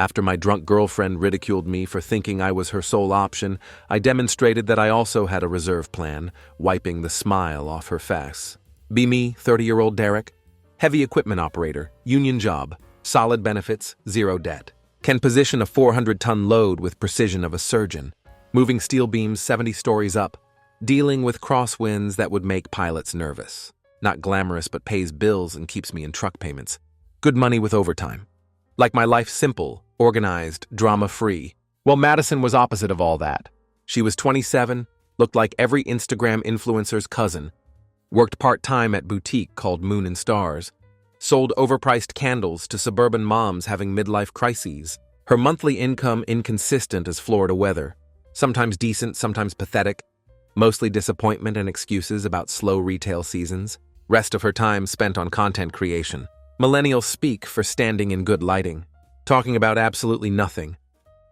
After my drunk girlfriend ridiculed me for thinking I was her sole option, I demonstrated that I also had a reserve plan, wiping the smile off her face. Be me, 30-year-old Derek. Heavy equipment operator, union job, solid benefits, zero debt. Can position a 400-ton load with precision of a surgeon. Moving steel beams 70 stories up. Dealing with crosswinds that would make pilots nervous. Not glamorous but pays bills and keeps me in truck payments. Good money with overtime. Like my life simple, organized, drama-free. Well, Madison was opposite of all that. She was 27, looked like every Instagram influencer's cousin, worked part-time at boutique called Moon and Stars, sold overpriced candles to suburban moms having midlife crises. Her monthly income inconsistent as Florida weather, sometimes decent, sometimes pathetic, mostly disappointment and excuses about slow retail seasons. Rest of her time spent on content creation. Millennials speak for standing in good lighting, talking about absolutely nothing,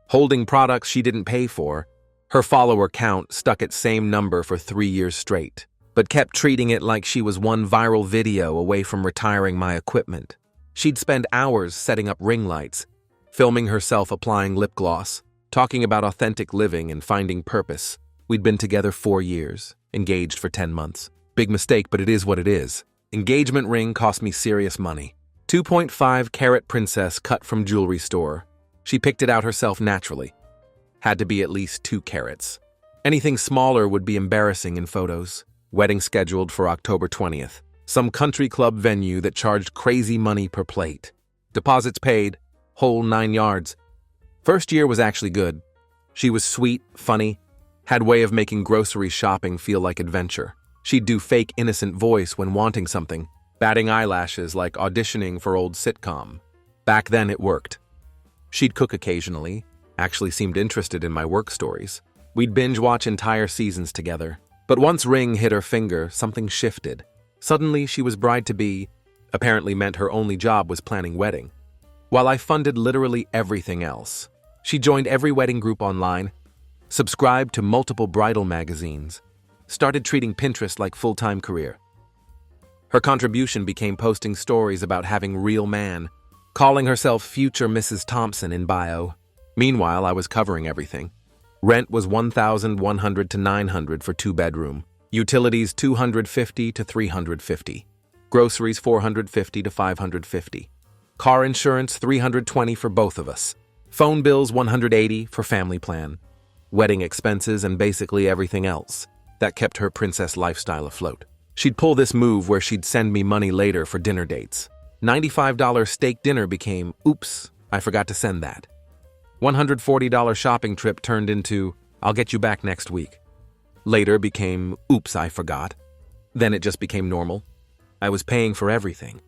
holding products she didn't pay for. Her follower count stuck at same number for 3 years straight, but kept treating it like she was one viral video away from retiring my equipment. She'd spend hours setting up ring lights, filming herself applying lip gloss, talking about authentic living and finding purpose. We'd been together 4 years, engaged for 10 months. Big mistake, but it is what it is. Engagement ring cost me serious money. 2.5 carat princess cut from jewelry store. She picked it out herself naturally. Had to be at least 2 carats. Anything smaller would be embarrassing in photos. Wedding scheduled for October 20th. Some country club venue that charged crazy money per plate. Deposits paid, whole 9 yards. First year was actually good. She was sweet, funny, had way of making grocery shopping feel like adventure. She'd do fake innocent voice when wanting something, batting eyelashes like auditioning for old sitcom. Back then it worked. She'd cook occasionally, actually seemed interested in my work stories. We'd binge watch entire seasons together. But once ring hit her finger, something shifted. Suddenly she was bride-to-be, apparently meant her only job was planning wedding. While I funded literally everything else. She joined every wedding group online, subscribed to multiple bridal magazines, started treating Pinterest like full-time career. Her contribution became posting stories about having real man, calling herself future Mrs. Thompson in bio. Meanwhile, I was covering everything. Rent was $1,100 to $900 for 2-bedroom. Utilities $250 to $350. Groceries $450 to $550. Car insurance $320 for both of us. Phone bills $180 for family plan. Wedding expenses and basically everything else. That kept her princess lifestyle afloat. She'd pull this move where she'd send me money later for dinner dates. $95 steak dinner became, oops, I forgot to send that. $140 shopping trip turned into, I'll get you back next week. Later became, oops, I forgot. Then it just became normal. I was paying for everything.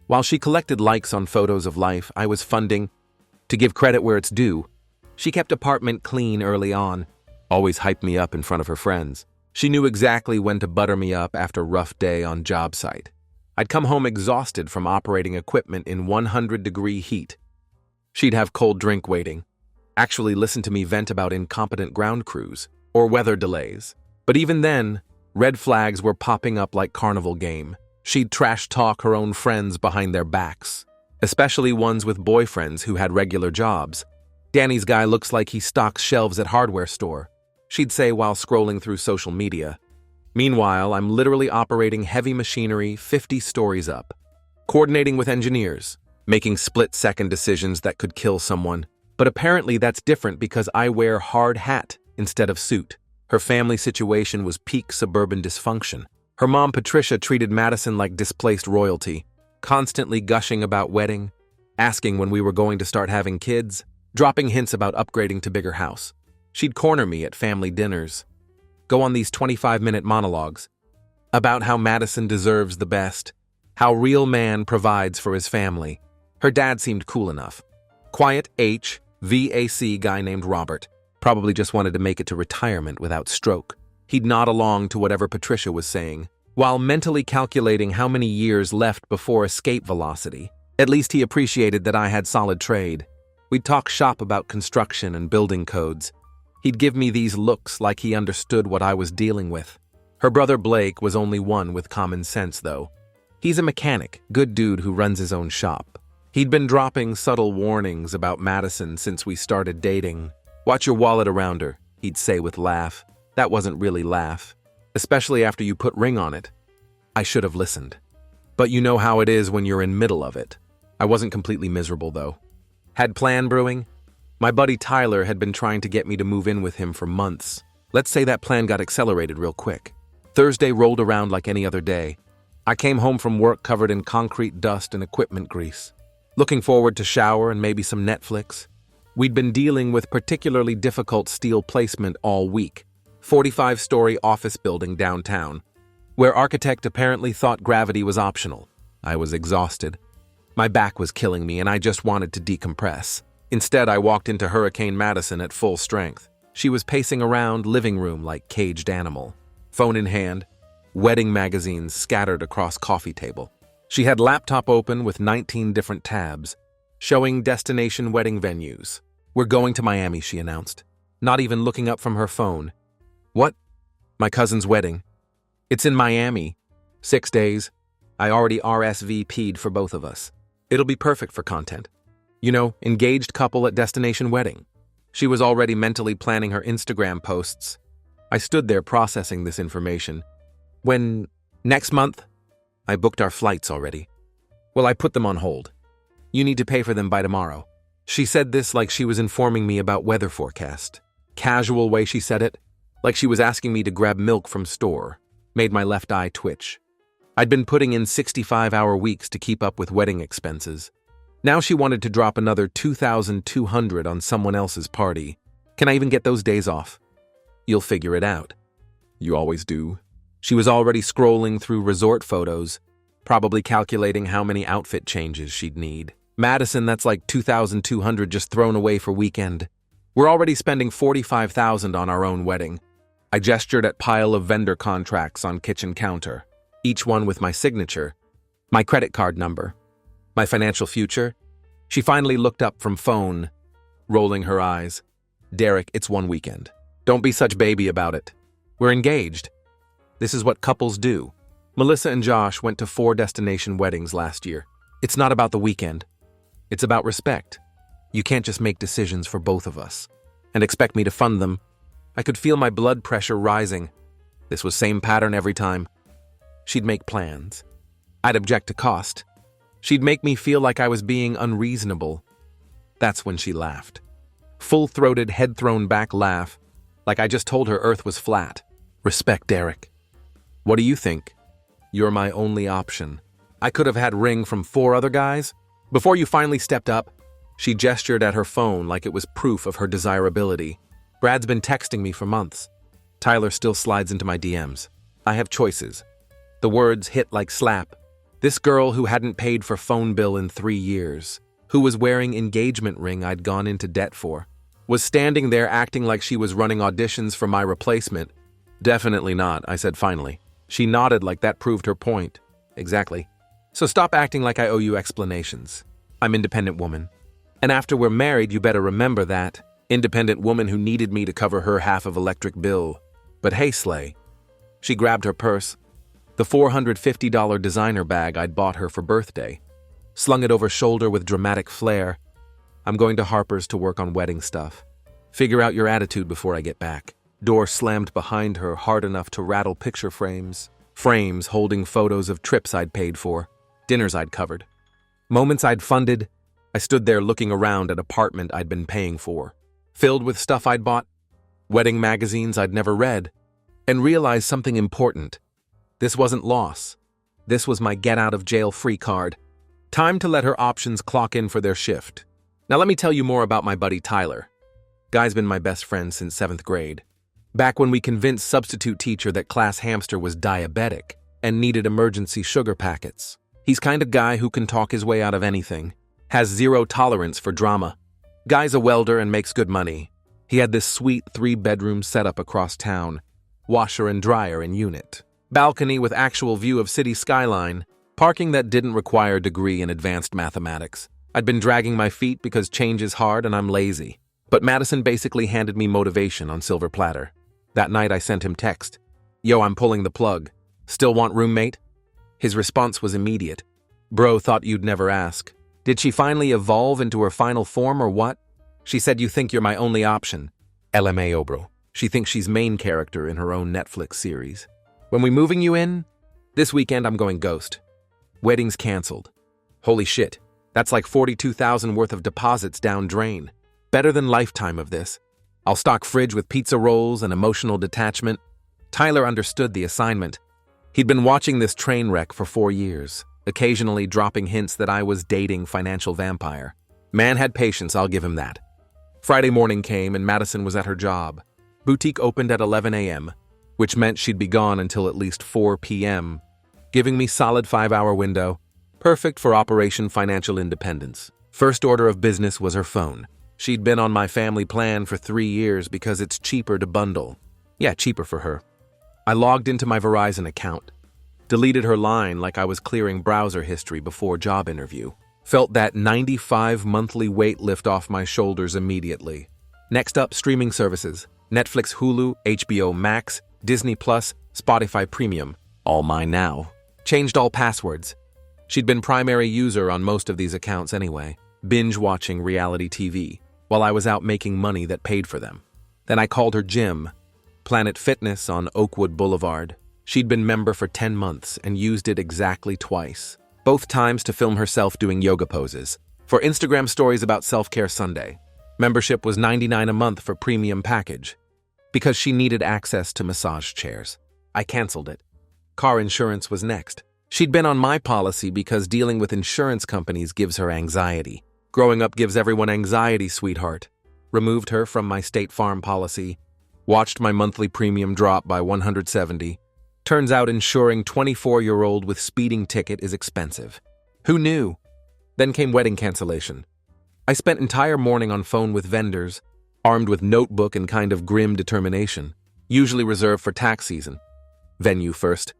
While she collected likes on photos of life, I was funding. To give credit where it's due, she kept apartment clean early on, always hyped me up in front of her friends. She knew exactly when to butter me up after rough day on job site. I'd come home exhausted from operating equipment in 100-degree heat. She'd have cold drink waiting, actually listen to me vent about incompetent ground crews or weather delays. But even then, red flags were popping up like carnival game. She'd trash talk her own friends behind their backs, especially ones with boyfriends who had regular jobs. Danny's guy looks like he stocks shelves at hardware store, she'd say while scrolling through social media. Meanwhile, I'm literally operating heavy machinery 50 stories up, coordinating with engineers, making split-second decisions that could kill someone. But apparently that's different because I wear hard hat instead of suit. Her family situation was peak suburban dysfunction. Her mom, Patricia, treated Madison like displaced royalty, constantly gushing about wedding, asking when we were going to start having kids, dropping hints about upgrading to bigger house. She'd corner me at family dinners, go on these 25-minute monologues about how Madison deserves the best, how real man provides for his family. Her dad seemed cool enough. Quiet HVAC guy named Robert, probably just wanted to make it to retirement without stroke. He'd nod along to whatever Patricia was saying, while mentally calculating how many years left before escape velocity. At least he appreciated that I had solid trade. We'd talk shop about construction and building codes. He'd give me these looks like he understood what I was dealing with. Her brother Blake was only one with common sense, though. He's a mechanic, good dude who runs his own shop. He'd been dropping subtle warnings about Madison since we started dating. "Watch your wallet around her," he'd say with laugh. That wasn't really laugh, especially after you put ring on it. I should have listened. But you know how it is when you're in middle of it. I wasn't completely miserable, though. Had plan brewing? My buddy Tyler had been trying to get me to move in with him for months. Let's say that plan got accelerated real quick. Thursday rolled around like any other day. I came home from work covered in concrete dust and equipment grease. Looking forward to shower and maybe some Netflix. We'd been dealing with particularly difficult steel placement all week. 45-story office building downtown, where architect apparently thought gravity was optional. I was exhausted. My back was killing me and I just wanted to decompress. Instead, I walked into Hurricane Madison at full strength. She was pacing around living room like caged animal. Phone in hand, wedding magazines scattered across coffee table. She had laptop open with 19 different tabs, showing destination wedding venues. "We're going to Miami," she announced, not even looking up from her phone. "What?" "My cousin's wedding. It's in Miami. 6 days. I already RSVP'd for both of us. It'll be perfect for content. You know, engaged couple at destination wedding." She was already mentally planning her Instagram posts. I stood there processing this information. "When? Next month?" "I booked our flights already." "Well, I put them on hold. You need to pay for them by tomorrow." She said this like she was informing me about weather forecast. Casual way she said it, like she was asking me to grab milk from store, made my left eye twitch. I'd been putting in 65-hour weeks to keep up with wedding expenses. Now she wanted to drop another $2,200 on someone else's party. Can I even get those days off? "You'll figure it out." "You always do." She was already scrolling through resort photos, probably calculating how many outfit changes she'd need. "Madison, that's like $2,200 just thrown away for weekend. We're already spending $45,000 on our own wedding." I gestured at pile of vendor contracts on kitchen counter, each one with my signature, my credit card number, my financial future. She finally looked up from phone, rolling her eyes. "Derek, it's one weekend. Don't be such baby about it. We're engaged. This is what couples do." Melissa and Josh went to 4 destination weddings last year. It's not about the weekend. It's about respect. You can't just make decisions for both of us and expect me to fund them. I could feel my blood pressure rising. This was same pattern every time. She'd make plans. I'd object to cost. She'd make me feel like I was being unreasonable. That's when she laughed. Full-throated, head-thrown-back laugh, like I just told her Earth was flat. "Respect, Derek. What do you think? You're my only option. I could have had ring from 4 other guys. Before you finally stepped up," she gestured at her phone like it was proof of her desirability. "Brad's been texting me for months. Tyler still slides into my DMs. I have choices." The words hit like slap. This girl who hadn't paid for phone bill in 3 years, who was wearing engagement ring I'd gone into debt for, was standing there acting like she was running auditions for my replacement. "Definitely not," I said finally. She nodded like that proved her point. "Exactly. So stop acting like I owe you explanations. I'm independent woman. And after we're married, you better remember that. Independent woman who needed me to cover her half of electric bill. But hey, Slay." She grabbed her purse, the $450 designer bag I'd bought her for birthday, slung it over shoulder with dramatic flair. "I'm going to Harper's to work on wedding stuff. Figure out your attitude before I get back." Door slammed behind her hard enough to rattle picture frames. Frames holding photos of trips I'd paid for, dinners I'd covered, moments I'd funded. I stood there looking around at apartment I'd been paying for, filled with stuff I'd bought, wedding magazines I'd never read, and realized something important. This wasn't loss. This was my get-out-of-jail-free card. Time to let her options clock in for their shift. Now let me tell you more about my buddy Tyler. Guy's been my best friend since 7th grade. Back when we convinced substitute teacher that class hamster was diabetic and needed emergency sugar packets. He's kind of guy who can talk his way out of anything. Has zero tolerance for drama. Guy's a welder and makes good money. He had this sweet 3-bedroom setup across town. Washer and dryer in unit. Balcony with actual view of city skyline. Parking that didn't require a degree in advanced mathematics. I'd been dragging my feet because change is hard and I'm lazy. But Madison basically handed me motivation on silver platter. That night I sent him text. "Yo, I'm pulling the plug. Still want roommate?" His response was immediate. "Bro, thought you'd never ask." Did she finally evolve into her final form or what? She said you think you're my only option. LMAO, bro. She thinks she's main character in her own Netflix series. When we moving you in? This weekend I'm going ghost. Wedding's canceled. Holy shit. That's like 42,000 worth of deposits down drain. Better than lifetime of this. I'll stock fridge with pizza rolls and emotional detachment. Tyler understood the assignment. He'd been watching this train wreck for 4 years, occasionally dropping hints that I was dating financial vampire. Man had patience, I'll give him that. Friday morning came and Madison was at her job. Boutique opened at 11 a.m., which meant she'd be gone until at least 4 p.m., giving me solid 5-hour window, perfect for Operation Financial Independence. First order of business was her phone. She'd been on my family plan for 3 years because it's cheaper to bundle. Yeah, cheaper for her. I logged into my Verizon account, deleted her line like I was clearing browser history before job interview. Felt that 95 monthly weight lift off my shoulders immediately. Next up, streaming services. Netflix, Hulu, HBO Max, Disney Plus, Spotify Premium. All mine now. Changed all passwords. She'd been primary user on most of these accounts anyway, binge-watching reality TV, while I was out making money that paid for them. Then I called her gym, Planet Fitness on Oakwood Boulevard. She'd been member for 10 months and used it exactly twice. Both times to film herself doing yoga poses. For Instagram stories about Self-Care Sunday. Membership was $99 a month for premium package. Because she needed access to massage chairs. I canceled it. Car insurance was next. She'd been on my policy because dealing with insurance companies gives her anxiety. Growing up gives everyone anxiety, sweetheart. Removed her from my State Farm policy. Watched my monthly premium drop by $170. Turns out insuring 24-year-old with speeding ticket is expensive. Who knew? Then came wedding cancellation. I spent entire morning on phone with vendors, armed with notebook and kind of grim determination, usually reserved for tax season. Venue first.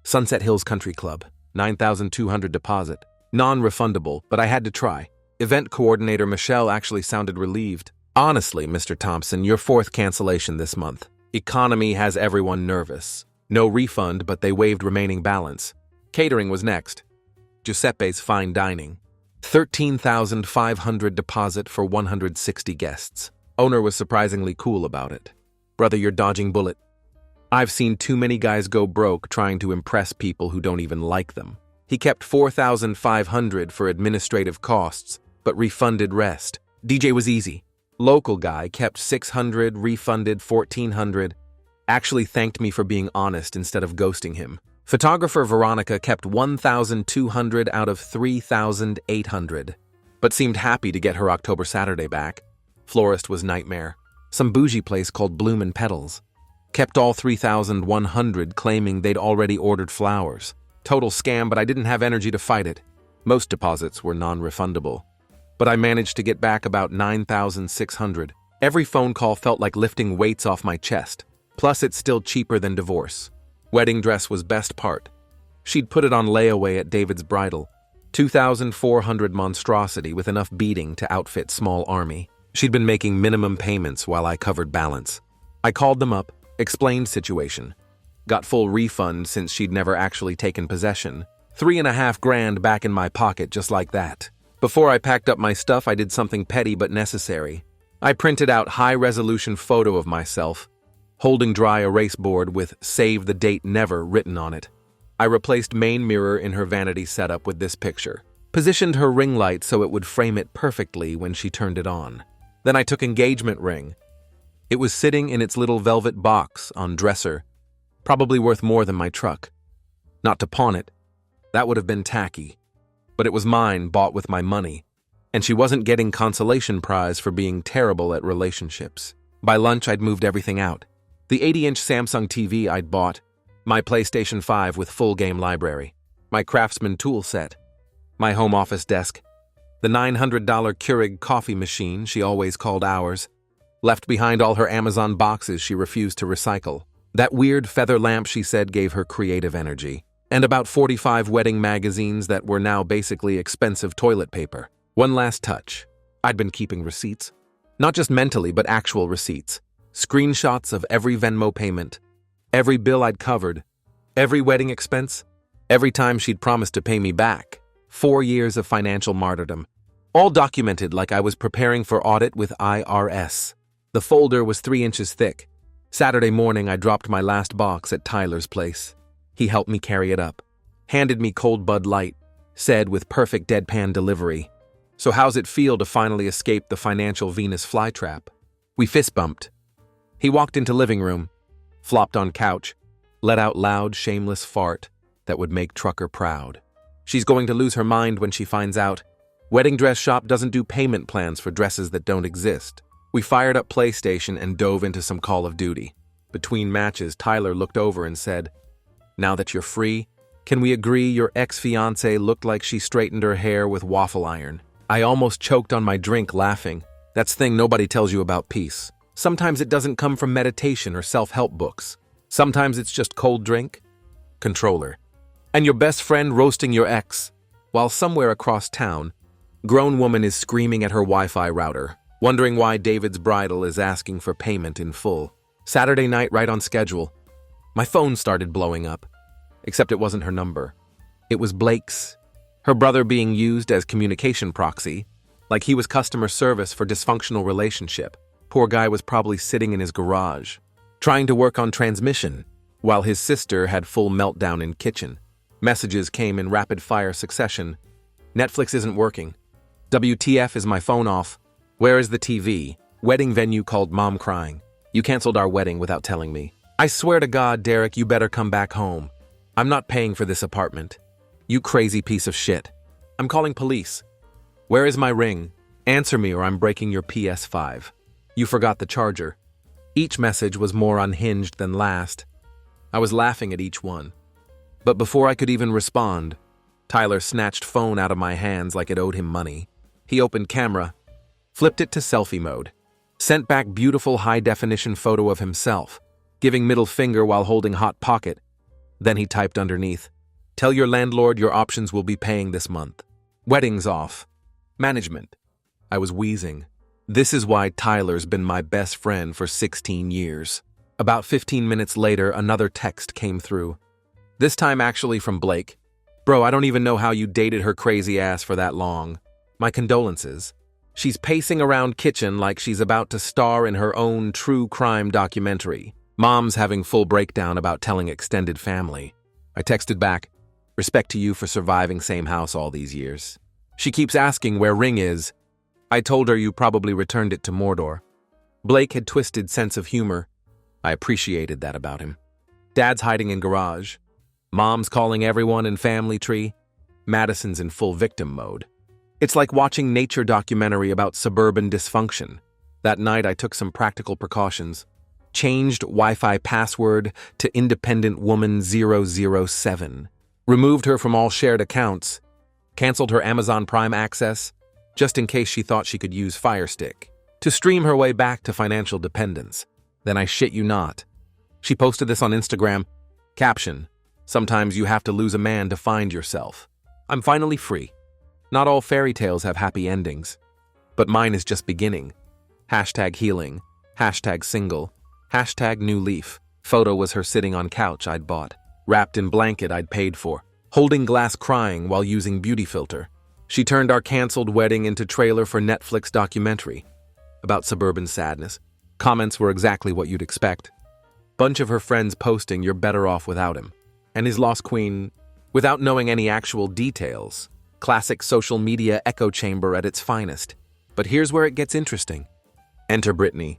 Sunset Hills Country Club, $9,200 deposit. Non-refundable, but I had to try. Event coordinator Michelle actually sounded relieved. Honestly, Mr. Thompson, your 4th cancellation this month. Economy has everyone nervous. No refund, but they waived remaining balance. Catering was next. Giuseppe's Fine Dining. $13,500 deposit for 160 guests. Owner was surprisingly cool about it. Brother, you're dodging bullet. I've seen too many guys go broke trying to impress people who don't even like them. He kept $4,500 for administrative costs, but refunded rest. DJ was easy. Local guy kept $600, refunded $1,400. Actually thanked me for being honest instead of ghosting him. Photographer Veronica kept $1,200 out of $3,800, but seemed happy to get her October Saturday back. Florist was nightmare. Some bougie place called Bloom and Petals. Kept all $3,100 claiming they'd already ordered flowers. Total scam, but I didn't have energy to fight it. Most deposits were non-refundable. But I managed to get back about $9,600. Every phone call felt like lifting weights off my chest. Plus, it's still cheaper than divorce. Wedding dress was best part. She'd put it on layaway at David's Bridal. $2,400 monstrosity with enough beading to outfit small army. She'd been making minimum payments while I covered balance. I called them up, explained situation. Got full refund since she'd never actually taken possession. $3,500 back in my pocket just like that. Before I packed up my stuff, I did something petty but necessary. I printed out high-resolution photo of myself, holding dry erase board with "Save the Date Never" written on it. I replaced main mirror in her vanity setup with this picture. Positioned her ring light so it would frame it perfectly when she turned it on. Then I took engagement ring. It was sitting in its little velvet box on dresser, probably worth more than my truck. Not to pawn it. That would have been tacky. But it was mine, bought with my money. And she wasn't getting consolation prize for being terrible at relationships. By lunch, I'd moved everything out. The 80-inch Samsung TV I'd bought, my PlayStation 5 with full game library, my Craftsman tool set, my home office desk, the $900 Keurig coffee machine she always called ours, left behind all her Amazon boxes she refused to recycle. That weird feather lamp she said gave her creative energy. And about 45 wedding magazines that were now basically expensive toilet paper. One last touch. I'd been keeping receipts. Not just mentally, but actual receipts. Screenshots of every Venmo payment, every bill I'd covered, every wedding expense, every time she'd promised to pay me back. 4 years of financial martyrdom. All documented like I was preparing for audit with IRS. The folder was 3 inches thick. Saturday morning, I dropped my last box at Tyler's place. He helped me carry it up, handed me cold Bud Light, said with perfect deadpan delivery, "So how's it feel to finally escape the financial Venus flytrap?" We fist bumped. He walked into living room, flopped on couch, let out loud, shameless fart that would make Trucker proud. She's going to lose her mind when she finds out. Wedding dress shop doesn't do payment plans for dresses that don't exist. We fired up PlayStation and dove into some Call of Duty. Between matches, Tyler looked over and said, "Now that you're free, can we agree your ex-fiancée looked like she straightened her hair with waffle iron?" I almost choked on my drink laughing. That's the thing nobody tells you about peace. Sometimes it doesn't come from meditation or self-help books. Sometimes it's just cold drink, controller, and your best friend roasting your ex. While somewhere across town, grown woman is screaming at her Wi-Fi router, wondering why David's bridal is asking for payment in full. Saturday night, right on schedule. My phone started blowing up, except it wasn't her number. It was Blake's. Her brother being used as communication proxy, like he was customer service for dysfunctional relationship. Poor guy was probably sitting in his garage, trying to work on transmission, while his sister had full meltdown in kitchen. Messages came in rapid-fire succession. Netflix isn't working. WTF, is my phone off? Where is the TV? Wedding venue called mom crying. You canceled our wedding without telling me. I swear to God, Derek, you better come back home. I'm not paying for this apartment. You crazy piece of shit. I'm calling police. Where is my ring? Answer me or I'm breaking your PS5. You forgot the charger. Each message was more unhinged than last. I was laughing at each one. But before I could even respond, Tyler snatched phone out of my hands like it owed him money. He opened camera, flipped it to selfie mode, sent back beautiful high-definition photo of himself, giving middle finger while holding hot pocket. Then he typed underneath, "Tell your landlord your options will be paying this month. Weddings off. Management." I was wheezing. This is why Tyler's been my best friend for 16 years. About 15 minutes later, another text came through. This time actually from Blake. "Bro, I don't even know how you dated her crazy ass for that long. My condolences. She's pacing around kitchen like she's about to star in her own true crime documentary. Mom's having full breakdown about telling extended family." I texted back, "Respect to you for surviving same house all these years." She keeps asking where ring is. I told her you probably returned it to Mordor. Blake had twisted sense of humor. I appreciated that about him. Dad's hiding in garage. Mom's calling everyone in family tree. Madison's in full victim mode. It's like watching nature documentary about suburban dysfunction. That night I took some practical precautions. Changed Wi-Fi password to Independent Woman 007. Removed her from all shared accounts. Canceled her Amazon Prime access, just in case she thought she could use Fire Stick to stream her way back to financial dependence. Then I shit you not. She posted this on Instagram. Caption, "Sometimes you have to lose a man to find yourself. I'm finally free. Not all fairy tales have happy endings, but mine is just beginning. Hashtag healing. Hashtag single. Hashtag new leaf." Photo was her sitting on couch I'd bought, wrapped in blanket I'd paid for, holding glass crying while using beauty filter. She turned our canceled wedding into trailer for Netflix documentary about suburban sadness. Comments were exactly what you'd expect. Bunch of her friends posting you're better off without him. And his lost queen, without knowing any actual details. Classic social media echo chamber at its finest. But here's where it gets interesting. Enter Brittany.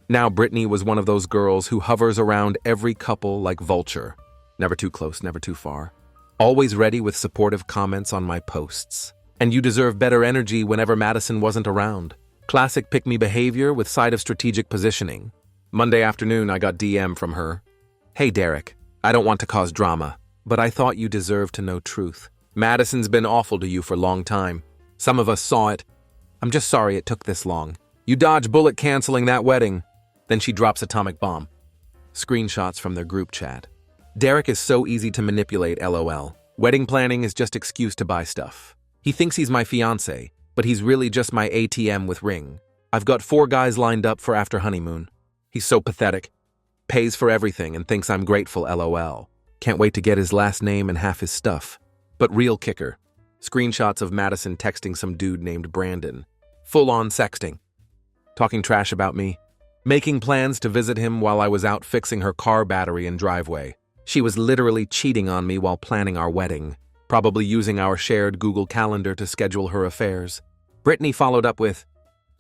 Now Brittany was one of those girls who hovers around every couple like vulture. Never too close, never too far. Always ready with supportive comments on my posts. And you deserve better energy whenever Madison wasn't around. Classic pick-me behavior with side of strategic positioning. Monday afternoon, I got DM from her. "Hey Derek, I don't want to cause drama, but I thought you deserved to know truth. Madison's been awful to you for a long time. Some of us saw it. I'm just sorry it took this long. You dodged bullet canceling that wedding." Then she drops atomic bomb. Screenshots from their group chat. "Derek is so easy to manipulate, LOL. Wedding planning is just excuse to buy stuff. He thinks he's my fiancé, but he's really just my ATM with ring. I've got 4 guys lined up for after honeymoon. He's so pathetic. Pays for everything and thinks I'm grateful, LOL. Can't wait to get his last name and half his stuff." But real kicker. Screenshots of Madison texting some dude named Brandon. Full-on sexting. Talking trash about me. Making plans to visit him while I was out fixing her car battery and driveway. She was literally cheating on me while planning our wedding, probably using our shared Google Calendar to schedule her affairs. Brittany followed up with,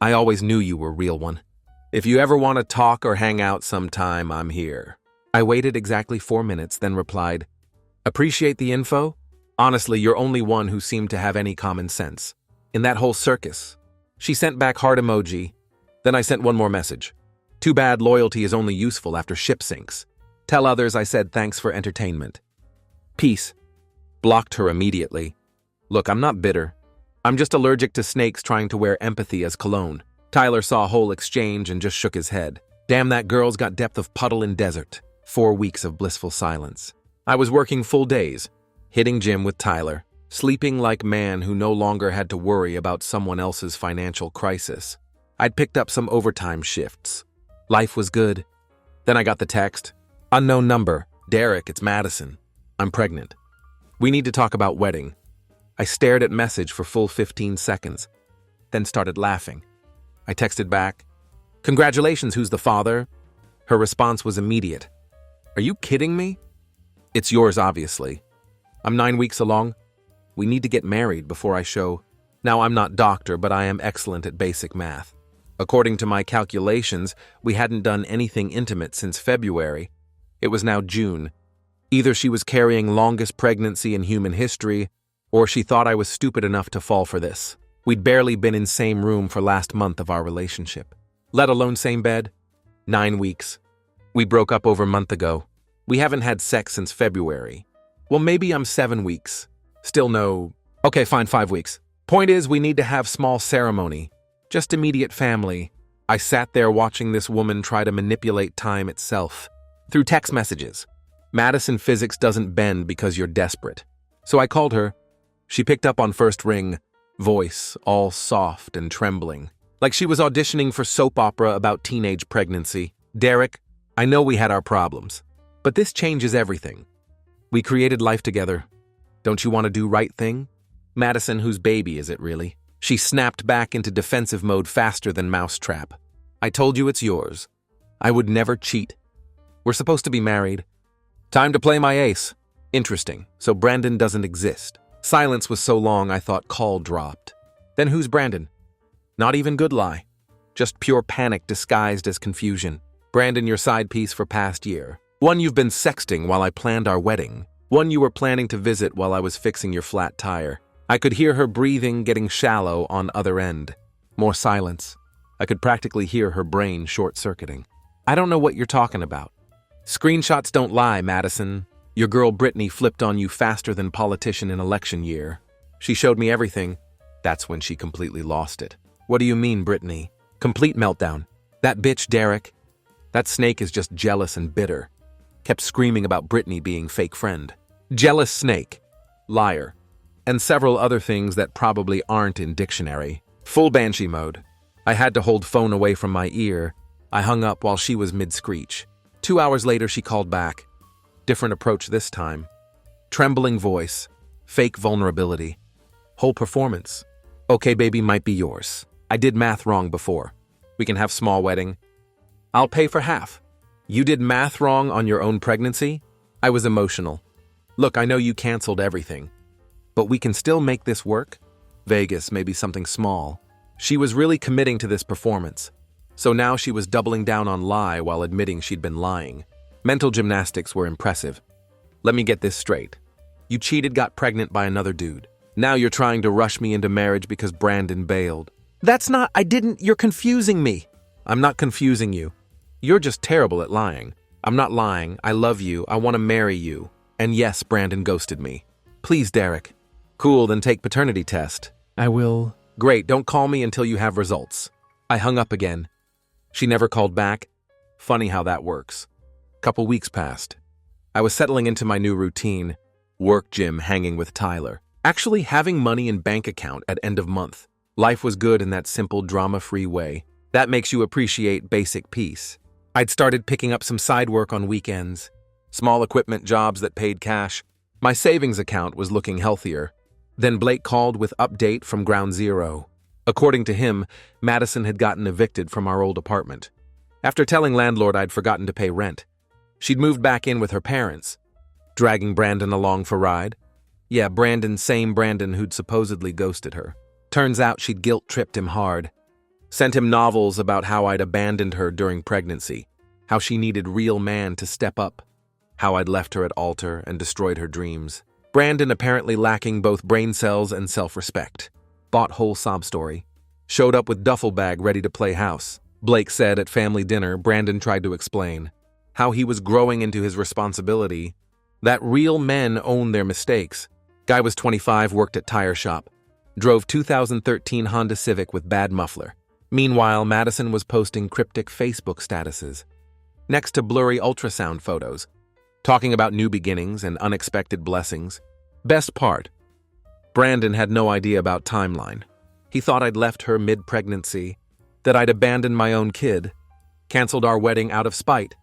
"I always knew you were a real one. If you ever want to talk or hang out sometime, I'm here." I waited exactly 4 minutes, then replied, "Appreciate the info? Honestly, you're only one who seemed to have any common sense. In that whole circus." She sent back heart emoji. Then I sent one more message. "Too bad loyalty is only useful after ship sinks. Tell others I said thanks for entertainment. Peace." Blocked her immediately. Look, I'm not bitter. I'm just allergic to snakes trying to wear empathy as cologne. Tyler saw whole exchange and just shook his head. Damn, that girl's got depth of puddle in desert. 4 weeks of blissful silence. I was working full days, hitting gym with Tyler, sleeping like man who no longer had to worry about someone else's financial crisis. I'd picked up some overtime shifts. Life was good. Then I got the text. "Unknown number. Derek, it's Madison. I'm pregnant. We need to talk about wedding." I stared at message for full 15 seconds, then started laughing. I texted back, "Congratulations, who's the father?" Her response was immediate. "Are you kidding me? It's yours, obviously. I'm 9 weeks along. We need to get married before I show." Now, I'm not doctor, but I am excellent at basic math. According to my calculations, we hadn't done anything intimate since February. It was now June. Either she was carrying longest pregnancy in human history, or she thought I was stupid enough to fall for this. We'd barely been in same room for last month of our relationship, let alone same bed. 9 weeks. We broke up over a month ago. We haven't had sex since February. Well, maybe I'm 7 weeks. Still no. Okay, fine, 5 weeks. Point is, we need to have small ceremony. Just immediate family. I sat there watching this woman try to manipulate time itself. Through text messages. Madison physics doesn't bend because you're desperate. So I called her. She picked up on first ring, voice all soft and trembling, like she was auditioning for soap opera about teenage pregnancy. "Derek, I know we had our problems, but this changes everything. We created life together. Don't you want to do right thing?" "Madison, whose baby is it really?" She snapped back into defensive mode faster than mousetrap. "I told you it's yours. I would never cheat. We're supposed to be married. Time to play my ace." Interesting, so Brandon doesn't exist. Silence was so long I thought call dropped. Then who's Brandon? Not even good lie. Just pure panic disguised as confusion. "Brandon, your side piece for past year. One you've been sexting while I planned our wedding. One you were planning to visit while I was fixing your flat tire." I could hear her breathing getting shallow on other end. More silence. I could practically hear her brain short-circuiting. "I don't know what you're talking about." "Screenshots don't lie, Madison. Your girl Brittany flipped on you faster than politician in election year. She showed me everything." That's when she completely lost it. "What do you mean, Brittany?" Complete meltdown. "That bitch, Derek. That snake is just jealous and bitter. Kept screaming about Brittany being fake friend. Jealous snake. Liar. And several other things that probably aren't in dictionary. Full banshee mode. I had to hold phone away from my ear. I hung up while she was mid-screech. 2 hours later, she called back. Different approach this time. Trembling voice. Fake vulnerability. Whole performance. "Okay, baby, might be yours. I did math wrong before. We can have small wedding. I'll pay for half." "You did math wrong on your own pregnancy?" I was emotional. "Look, I know you canceled everything. But we can still make this work? Vegas, maybe something small." She was really committing to this performance. So now she was doubling down on lie while admitting she'd been lying. Mental gymnastics were impressive. "Let me get this straight. You cheated, got pregnant by another dude. Now you're trying to rush me into marriage because Brandon bailed." I didn't, you're confusing me." "I'm not confusing you. You're just terrible at lying. I'm not lying. I love you. I want to marry you. And yes, Brandon ghosted me. Please, Derek." "Cool, then take paternity test." "I will." "Great, don't call me until you have results." I hung up again. She never called back. Funny how that works. Couple weeks passed. I was settling into my new routine. Work gym, hanging with Tyler. Actually having money in bank account at end of month. Life was good in that simple, drama-free way. That makes you appreciate basic peace. I'd started picking up some side work on weekends. Small equipment jobs that paid cash. My savings account was looking healthier. Then Blake called with update from Ground Zero. According to him, Madison had gotten evicted from our old apartment. After telling landlord I'd forgotten to pay rent, she'd moved back in with her parents, dragging Brandon along for ride. Yeah, Brandon, same Brandon who'd supposedly ghosted her. Turns out she'd guilt-tripped him hard. Sent him novels about how I'd abandoned her during pregnancy, how she needed real man to step up, how I'd left her at altar and destroyed her dreams. Brandon, apparently lacking both brain cells and self-respect, bought whole sob story. Showed up with duffel bag ready to play house. Blake said at family dinner, Brandon tried to explain how he was growing into his responsibility, that real men own their mistakes. Guy was 25, worked at tire shop, drove 2013 Honda Civic with bad muffler. Meanwhile, Madison was posting cryptic Facebook statuses, next to blurry ultrasound photos, talking about new beginnings and unexpected blessings. Best part, Brandon had no idea about timeline. He thought I'd left her mid-pregnancy, that I'd abandoned my own kid, canceled our wedding out of spite.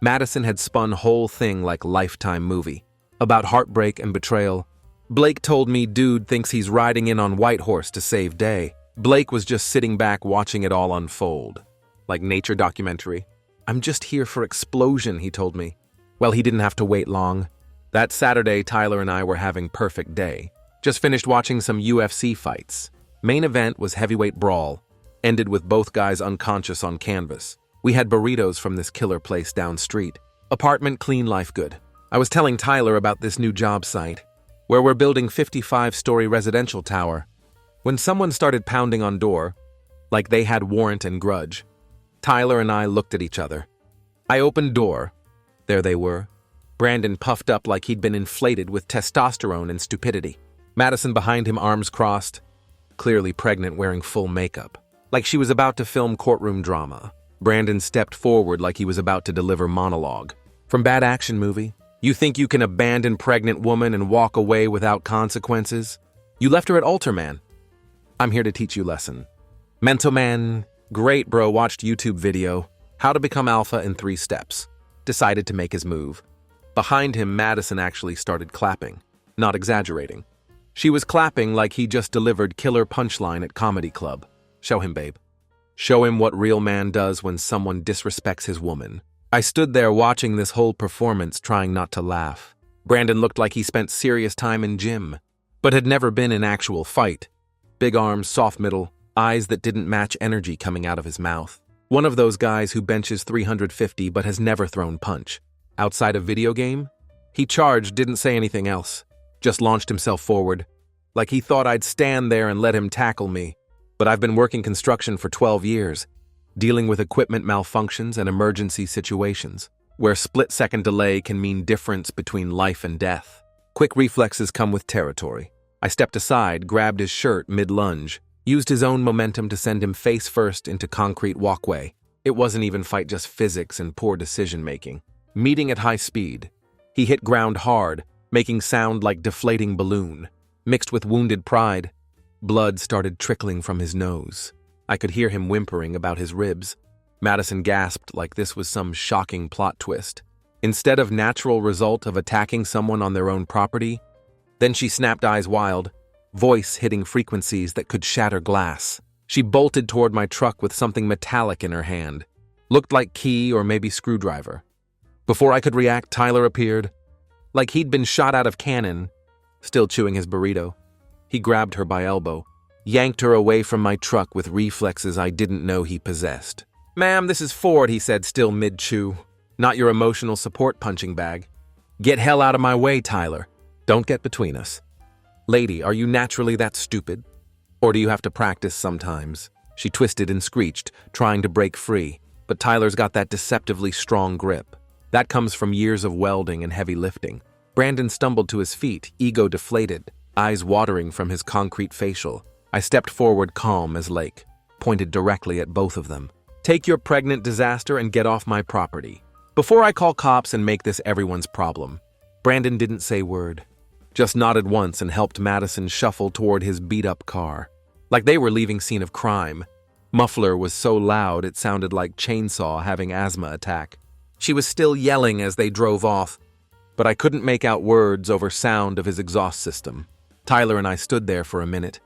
Madison had spun whole thing like Lifetime movie, about heartbreak and betrayal. Blake told me dude thinks he's riding in on White Horse to save day. Blake was just sitting back watching it all unfold, like nature documentary. I'm just here for explosion, he told me. Well, he didn't have to wait long. That Saturday, Tyler and I were having perfect day. Just finished watching some UFC fights. Main event was heavyweight brawl. Ended with both guys unconscious on canvas. We had burritos from this killer place down street. Apartment clean, life good. I was telling Tyler about this new job site, where we're building 55-story residential tower, when someone started pounding on door, like they had warrant and grudge. Tyler and I looked at each other. I opened door. There they were. Brandon puffed up like he'd been inflated with testosterone and stupidity. Madison behind him, arms crossed, clearly pregnant, wearing full makeup, like she was about to film courtroom drama. Brandon stepped forward like he was about to deliver monologue. From bad action movie, you think you can abandon pregnant woman and walk away without consequences? You left her at altar, man. I'm here to teach you lesson. Mental man, great bro, watched YouTube video, how to become alpha in 3 steps. Decided to make his move. Behind him, Madison actually started clapping, not exaggerating. She was clapping like he just delivered killer punchline at comedy club. Show him, babe. Show him what real man does when someone disrespects his woman. I stood there watching this whole performance, trying not to laugh. Brandon looked like he spent serious time in gym, but had never been in actual fight. Big arms, soft middle, eyes that didn't match energy coming out of his mouth. One of those guys who benches 350 but has never thrown punch. Outside a video game? He charged, didn't say anything else. Just launched himself forward, like he thought I'd stand there and let him tackle me. But I've been working construction for 12 years, dealing with equipment malfunctions and emergency situations, where split-second delay can mean difference between life and death. Quick reflexes come with territory. I stepped aside, grabbed his shirt mid-lunge, used his own momentum to send him face first into concrete walkway. It wasn't even fight, just physics and poor decision-making. Meeting at high speed. He hit ground hard, making sound like deflating balloon. Mixed with wounded pride, blood started trickling from his nose. I could hear him whimpering about his ribs. Madison gasped like this was some shocking plot twist. Instead of natural result of attacking someone on their own property, then she snapped, eyes wild, voice hitting frequencies that could shatter glass. She bolted toward my truck with something metallic in her hand. Looked like key or maybe screwdriver. Before I could react, Tyler appeared, like he'd been shot out of cannon, still chewing his burrito. He grabbed her by elbow, yanked her away from my truck with reflexes I didn't know he possessed. "Ma'am, this is Ford," he said, still mid-chew. "Not your emotional support punching bag. Get hell out of my way, Tyler. Don't get between us." "Lady, are you naturally that stupid? Or do you have to practice sometimes?" She twisted and screeched, trying to break free, but Tyler's got that deceptively strong grip. That comes from years of welding and heavy lifting. Brandon stumbled to his feet, ego deflated, eyes watering from his concrete facial. I stepped forward, calm as lake, pointed directly at both of them. "Take your pregnant disaster and get off my property, before I call cops and make this everyone's problem." Brandon didn't say word, just nodded once and helped Madison shuffle toward his beat-up car, like they were leaving scene of crime. Muffler was so loud it sounded like chainsaw having asthma attack. She was still yelling as they drove off, but I couldn't make out words over sound of his exhaust system. Tyler and I stood there for a minute.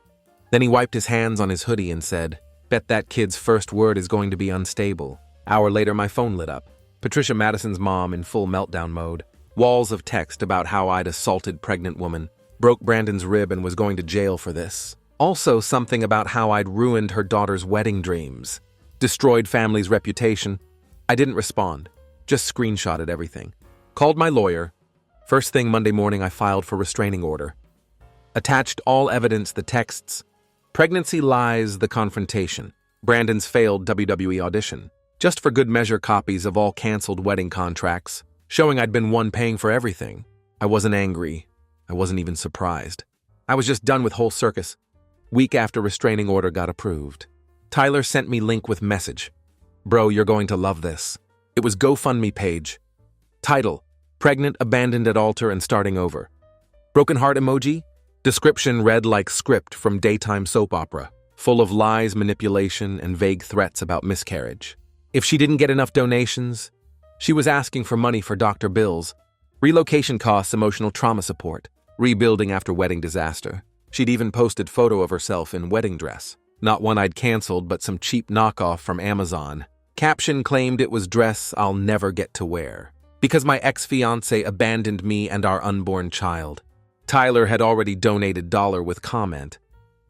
Then he wiped his hands on his hoodie and said, "Bet that kid's first word is going to be unstable." Hour later, my phone lit up. Patricia Madison's mom in full meltdown mode. Walls of text about how I'd assaulted pregnant woman, broke Brandon's rib and was going to jail for this. Also something about how I'd ruined her daughter's wedding dreams, destroyed family's reputation. I didn't respond, just screenshotted everything. Called my lawyer. First thing Monday morning, I filed for restraining order. Attached all evidence, the texts. Pregnancy lies, the confrontation. Brandon's failed WWE audition. Just for good measure, copies of all canceled wedding contracts, showing I'd been one paying for everything. I wasn't angry. I wasn't even surprised. I was just done with whole circus. Week after restraining order got approved. Tyler sent me link with message. "Bro, you're going to love this." It was GoFundMe page. Title: Pregnant, abandoned at altar and starting over. Broken heart emoji. Description read like script from daytime soap opera, full of lies, manipulation, and vague threats about miscarriage. If she didn't get enough donations, she was asking for money for doctor bills, relocation costs, emotional trauma support, rebuilding after wedding disaster. She'd even posted photo of herself in wedding dress. Not one I'd canceled, but some cheap knockoff from Amazon. Caption claimed it was dress I'll never get to wear, because my ex-fiancé abandoned me and our unborn child. Tyler had already donated $1 with comment.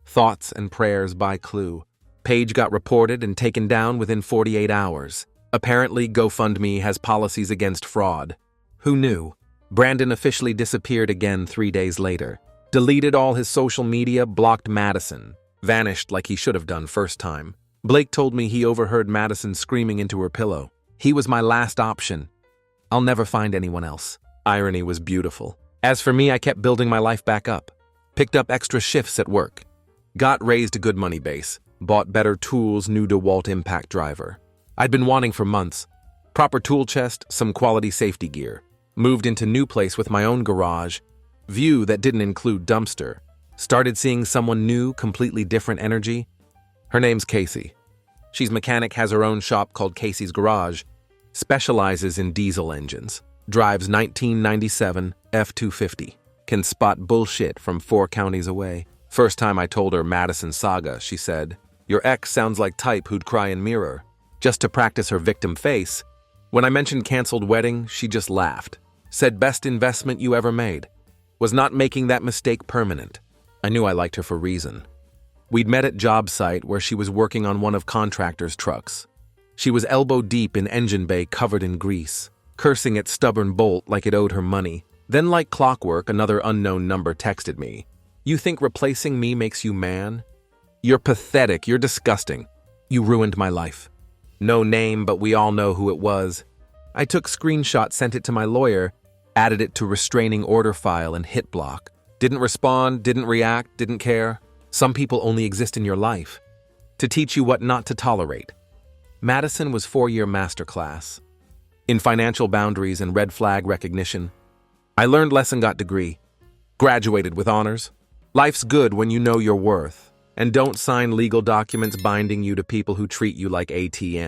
Thoughts and prayers by Clue. Page got reported and taken down within 48 hours. Apparently, GoFundMe has policies against fraud. Who knew? Brandon officially disappeared again 3 days later. Deleted all his social media, blocked Madison. Vanished like he should have done first time. Blake told me he overheard Madison screaming into her pillow. He was my last option. I'll never find anyone else. Irony was beautiful. As for me, I kept building my life back up. Picked up extra shifts at work. Got raised a good money base. Bought better tools, new DeWalt impact driver. I'd been wanting for months. Proper tool chest, some quality safety gear. Moved into new place with my own garage. View that didn't include dumpster. Started seeing someone new, completely different energy. Her name's Casey. She's mechanic, has her own shop called Casey's Garage. Specializes in diesel engines. Drives 1997 F-250. Can spot bullshit from 4 counties away. First time I told her Madison saga, she said, "Your ex sounds like type who'd cry in mirror." Just to practice her victim face. When I mentioned canceled wedding, she just laughed. Said best investment you ever made. Was not making that mistake permanent. I knew I liked her for reason. We'd met at job site where she was working on one of contractor's trucks. She was elbow deep in engine bay covered in grease, cursing at stubborn bolt like it owed her money. Then like clockwork, another unknown number texted me. "You think replacing me makes you man? You're pathetic, you're disgusting. You ruined my life." No name, but we all know who it was. I took screenshot, sent it to my lawyer, added it to restraining order file and hit block. Didn't respond, didn't react, didn't care. Some people only exist in your life to teach you what not to tolerate. Madison was 4-year masterclass in financial boundaries and red flag recognition. I learned lesson, got degree, graduated with honors. Life's good when you know your worth, and don't sign legal documents binding you to people who treat you like ATM.